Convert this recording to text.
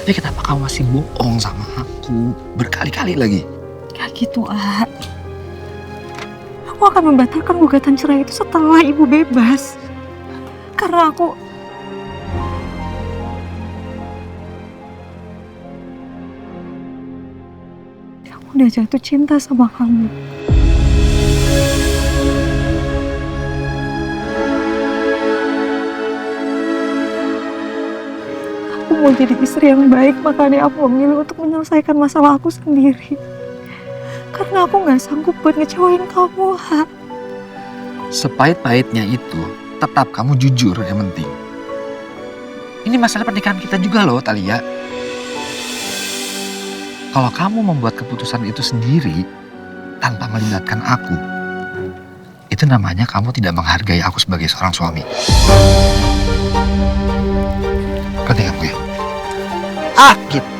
Tapi kenapa kamu masih bohong sama aku berkali-kali lagi? Gak gitu, Ah. Aku akan membatalkan gugatan cerai itu setelah ibu bebas. Karena aku udah jatuh cinta sama kamu. Aku mau jadi istri yang baik, makanya aku memilih untuk menyelesaikan masalah aku sendiri. Karena aku gak sanggup buat ngecewain kamu, Ha. Sepahit-pahitnya itu, tetap kamu jujur yang penting. Ini masalah pernikahan kita juga loh, Thalia. Kalau kamu membuat keputusan itu sendiri, tanpa melibatkan aku, itu namanya kamu tidak menghargai aku sebagai seorang suami. Ngerti kamu ya? Sakit.